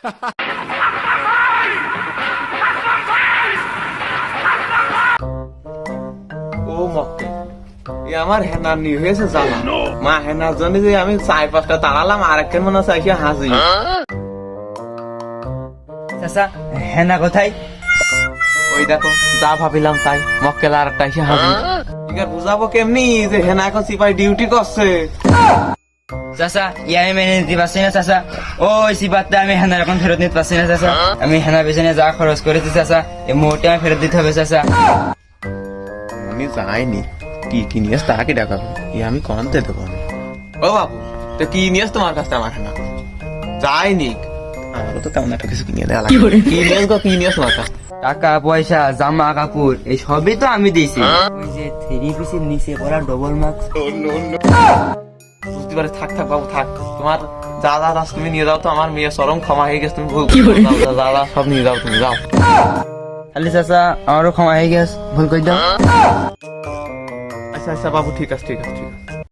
ও মক্কে, আমার হেনার নি হয়েছে জানা মা, হেনার জন্য যে আমি 4-5টা তাড়ালাম, আর একটা মনে হচ্ছে এসে হাসি। চাচা হেনা কোথায়? ওই দেখো, যা ভাবিলাম তাই, মক্কেল আর একটা এসে হাসি। বুঝাবো কেমনি যে হেনা এখন সিপাই ডিউটি করছে? চাচা আমি মেনে নিতে পারছি না চাচা, ওই সিপাতটা আমি হেনা এখন ফেরত নিতে পারছি না চাচা। আমি হেনা পেছনে যা খরচ করেছি চাচা, এই মুহূর্তে আমি ফেরত দিতে হবে চাচা। আমি যাইনি, কি নিয়ে তাকে ডাকাবো, আমি কনতে দেবো আমি। ও বাবু, তো কি নিয়ে তোমার কাছে আমার হেনা? যাইনি, আমারও তো তেমন একটা কিছু কিনে দেওয়া লাগে। কি নিয়ে তোমার কাছে? টাকা পয়সা জামা কাপড় এই সবই তো আমি দিয়েছি। ওই যে 3 পিসের নিচে পড়া ডবল মার্ক। বুঝতে পারে, থাক বাবু থাক, তোমার যা তুমি নিয়ে যাও তো, আমার মেয়ে চরম ক্ষমা হয়ে গেছে, তুমি ভুল যা সব নিয়ে যাও, তুমি যাও। তাহলে চাচা আমারও ক্ষমা হয়ে গেছে, ভুল করে দাও। আচ্ছা বাবু, ঠিক আছে।